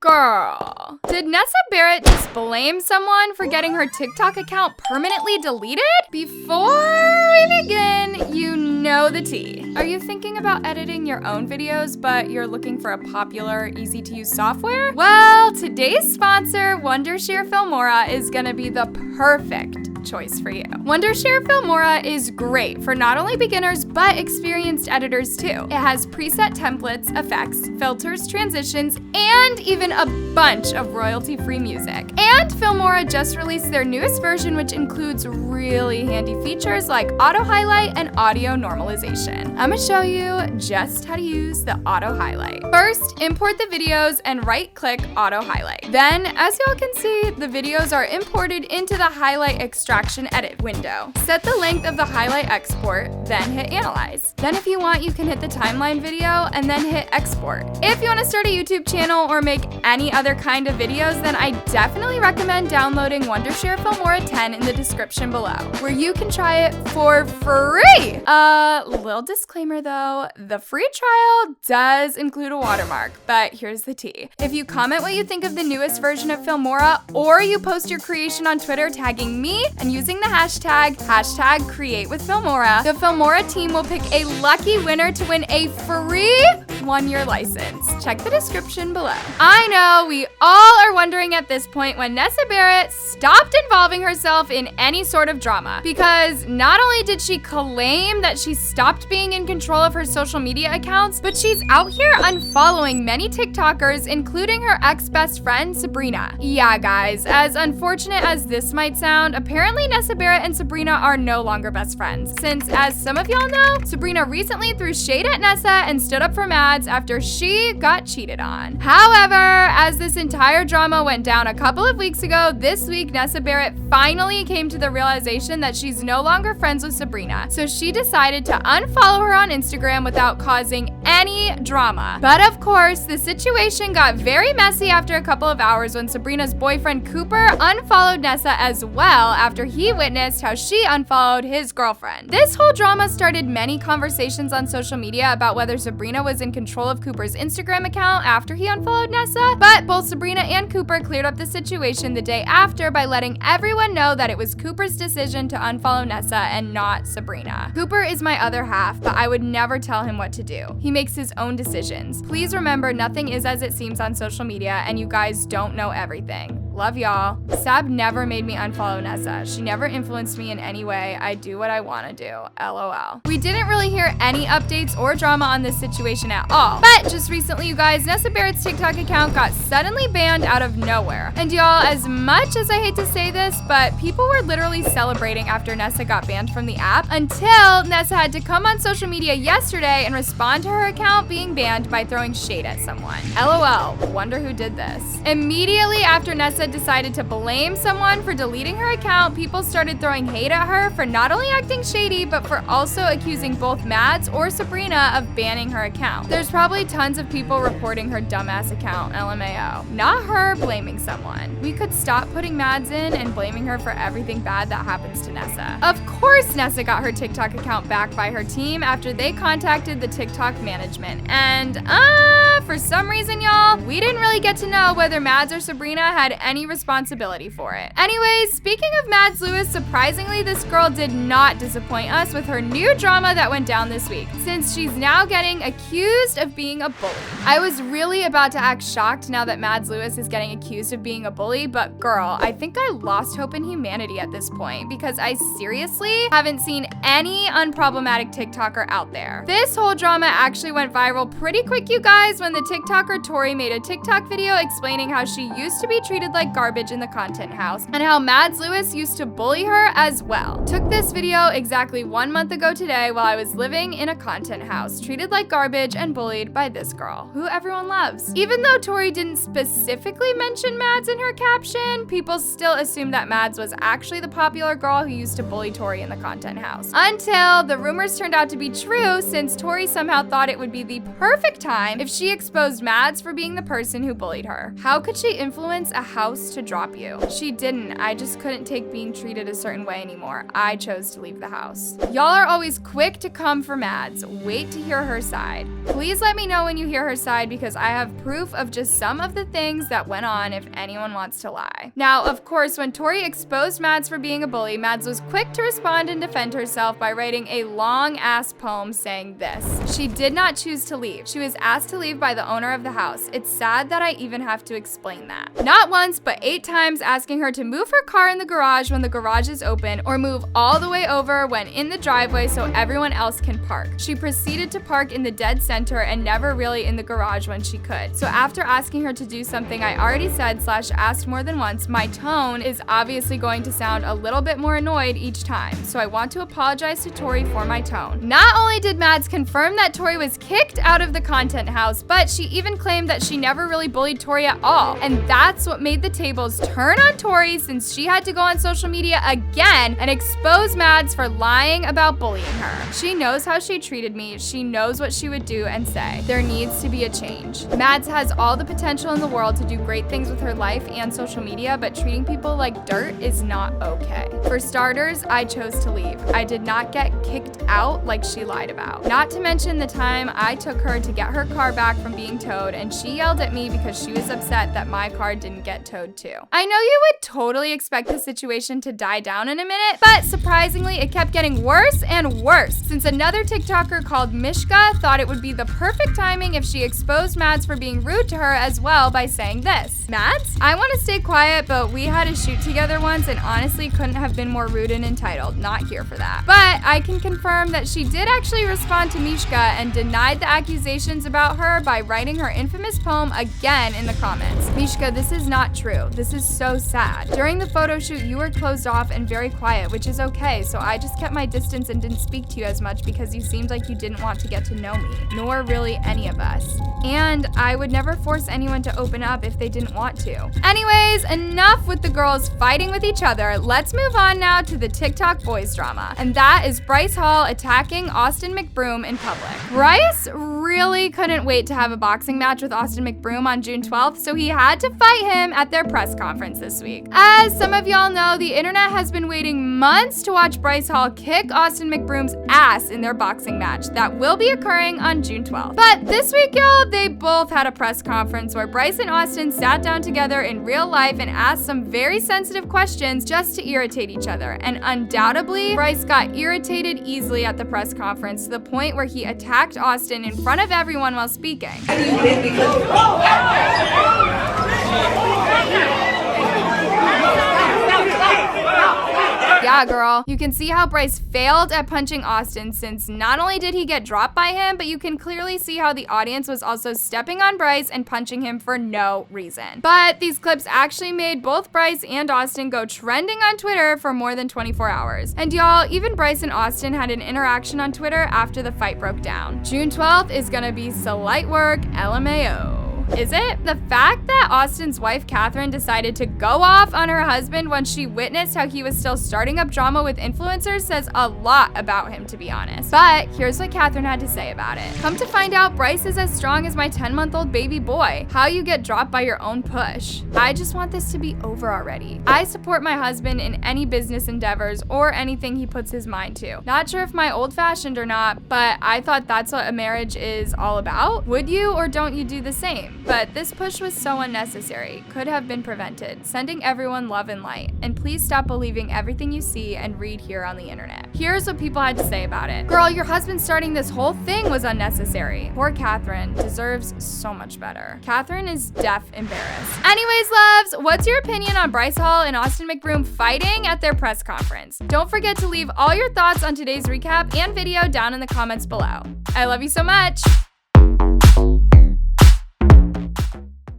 Girl, did Nessa Barrett just blame someone for getting her TikTok account permanently deleted? Before we begin, you know the tea. Are you thinking about editing your own videos, but you're looking for a popular, easy-to-use software? Well, today's sponsor, Wondershare Filmora, is gonna be the perfect choice for you. Wondershare Filmora is great for not only beginners, but experienced editors too. It has preset templates, effects, filters, transitions, and even a bunch of royalty-free music. And Filmora just released their newest version, which includes really handy features like auto highlight and audio normalization. I'm gonna show you just how to use the auto highlight. First, import the videos and right-click auto highlight. Then, as y'all can see, the videos are imported into the highlight extraction edit window. Set the length of the highlight export, then hit analyze. Then if you want, you can hit the timeline video and then hit export. If you want to start a YouTube channel or make any other kind of videos, then I definitely recommend downloading Wondershare Filmora 10 in the description below, where you can try it for free. Little disclaimer though, the free trial does include a watermark, but here's the tea. If you comment what you think of the newest version of Filmora, or you post your creation on Twitter tagging me and using the hashtag #CreateWithFilmora, the Filmora team will pick a lucky winner to win a free 1-year license. Check the description below. I know we all are wondering at this point when Nessa Barrett stopped involving herself in any sort of drama, because not only did she claim that she stopped being in control of her social media accounts, but she's out here unfollowing many TikTokers, including her ex-best friend, Sabrina. Yeah, guys, as unfortunate as this might sound, apparently Nessa Barrett and Sabrina are no longer best friends, since, as some of y'all know, Sabrina recently threw shade at Nessa and stood up for Mads after she got cheated on. However, as this entire drama went down a couple of weeks ago, this week Nessa Barrett finally came to the realization that she's no longer friends with Sabrina, so she decided to unfollow her on Instagram without causing any drama. But of course, the situation got very messy after a couple of hours when Sabrina's boyfriend Cooper unfollowed Nessa as well after he witnessed how she unfollowed his girlfriend. This whole drama started many conversations on social media about whether Sabrina was in control of Cooper's Instagram account after he unfollowed Nessa, but both Sabrina and Cooper cleared up the situation the day after by letting everyone know that it was Cooper's decision to unfollow Nessa and not Sabrina. Cooper is my other half, but I would never tell him what to do. He makes his own decisions. Please remember, nothing is as it seems on social media, and you guys don't know everything. Love y'all. Sab never made me unfollow Nessa. She never influenced me in any way. I do what I want to do. LOL. We didn't really hear any updates or drama on this situation at all. But just recently, you guys, Nessa Barrett's TikTok account got suddenly banned out of nowhere. And y'all, as much as I hate to say this, but people were literally celebrating after Nessa got banned from the app, until Nessa had to come on social media yesterday and respond to her account being banned by throwing shade at someone. LOL. Wonder who did this. Immediately after Nessa decided to blame someone for deleting her account, people started throwing hate at her for not only acting shady, but for also accusing both Mads or Sabrina of banning her account. There's probably tons of people reporting her dumbass account, LMAO. Not her blaming someone. We could stop putting Mads in and blaming her for everything bad that happens to Nessa. Of course, Nessa got her TikTok account back by her team after they contacted the TikTok management. And, for some reason, y'all, we didn't really get to know whether Mads or Sabrina had any responsibility for it. Anyways, speaking of Mads Lewis, surprisingly, this girl did not disappoint us with her new drama that went down this week, since she's now getting accused of being a bully. I was really about to act shocked now that Mads Lewis is getting accused of being a bully, but girl, I think I lost hope in humanity at this point, because I seriously haven't seen any unproblematic TikToker out there. This whole drama actually went viral pretty quick, you guys, when the TikToker Tori made a TikTok video explaining how she used to be treated like garbage in the content house, and how Mads Lewis used to bully her as well. Took this video exactly 1 month ago today while I was living in a content house, treated like garbage and bullied by this girl, who everyone loves. Even though Tori didn't specifically mention Mads in her caption, people still assumed that Mads was actually the popular girl who used to bully Tori in the content house. Until the rumors turned out to be true, since Tori somehow thought it would be the perfect time if she exposed Mads for being the person who bullied her. How could she influence a house to drop you? She didn't. I just couldn't take being treated a certain way anymore. I chose to leave the house. Y'all are always quick to come for Mads. Wait to hear her side. Please let me know when you hear her side because I have proof of just some of the things that went on if anyone wants to lie. Now, of course, when Tori exposed Mads for being a bully, Mads was quick to respond and defend herself by writing a long-ass poem saying this. She did not choose to leave. She was asked to leave by the owner of the house. It's sad that I even have to explain that. Not once, but 8 times asking her to move her car in the garage when the garage is open or move all the way over when in the driveway so everyone else can park. She proceeded to park in the dead center and never really in the garage when she could. So after asking her to do something I already said / asked more than once, my tone is obviously going to sound a little bit more annoyed each time. So I want to apologize to Tori for my tone. Not only did Mads confirm that Tori was kicked out of the content house, but she even claimed that she never really bullied Tori at all. And that's what made the tables turn on Tori since she had to go on social media again and expose Mads for lying about bullying her. She knows how she treated me. She knows what she would do and say. There needs to be a change. Mads has all the potential in the world to do great things with her life and social media, but treating people like dirt is not okay. For starters, I chose to leave. I did not get kicked out like she lied about. Not to mention the time I took her to get her car back from being towed and she yelled at me because she was upset that my car didn't get towed too. I know you would totally expect the situation to die down in a minute, but surprisingly, it kept getting worse and worse since another TikToker called Mishka thought it would be the perfect timing if she exposed Mads for being rude to her as well by saying this. Mads, I want to stay quiet, but we had a shoot together once and honestly couldn't have been more rude and entitled. Not here for that. But I can confirm that she did actually respond to Mishka and denied the accusations about her by writing her infamous poem again in the comments. Mishka, this is not true. This is so sad. During the photo shoot, you were closed off and very quiet, which is okay, so I just kept my distance and didn't speak to you as much because you seemed like you didn't want to get to know me, nor really any of us. And I would never force anyone to open up if they didn't want to. Anyways, enough with the girls fighting with each other. Let's move on now to the TikTok boys drama. And that is Bryce Hall attacking Austin McBroom in public. Bryce really couldn't wait to have a boxing match with Austin McBroom on June 12th, so he had to fight him at their press conference this week. As some of y'all know, the internet has been waiting months to watch Bryce Hall kick Austin McBroom's ass in their boxing match that will be occurring on June 12th. But this week, y'all, they both had a press conference where Bryce and Austin sat down together in real life and asked some very sensitive questions just to irritate each other. And undoubtedly, Bryce got irritated easily at the press conference to the point where he attacked Austin in front of everyone while speaking. Yeah, girl. You can see how Bryce failed at punching Austin since not only did he get dropped by him, but you can clearly see how the audience was also stepping on Bryce and punching him for no reason. But these clips actually made both Bryce and Austin go trending on Twitter for more than 24 hours. And y'all, even Bryce and Austin had an interaction on Twitter after the fight broke down. June 12th is gonna be so light work, LMAO. Is it? The fact that Austin's wife, Catherine, decided to go off on her husband when she witnessed how he was still starting up drama with influencers says a lot about him, to be honest. But here's what Catherine had to say about it. Come to find out, Bryce is as strong as my 10-month-old baby boy. How you get dropped by your own push. I just want this to be over already. I support my husband in any business endeavors or anything he puts his mind to. Not sure if my old-fashioned or not, but I thought that's what a marriage is all about. Would you or don't you do the same? But this push was so unnecessary, could have been prevented. Sending everyone love and light. And please stop believing everything you see and read here on the internet. Here's what people had to say about it. Girl, your husband starting this whole thing was unnecessary. Poor Catherine deserves so much better. Catherine is deaf embarrassed. Anyways, loves, what's your opinion on Bryce Hall and Austin McBroom fighting at their press conference? Don't forget to leave all your thoughts on today's recap and video down in the comments below. I love you so much.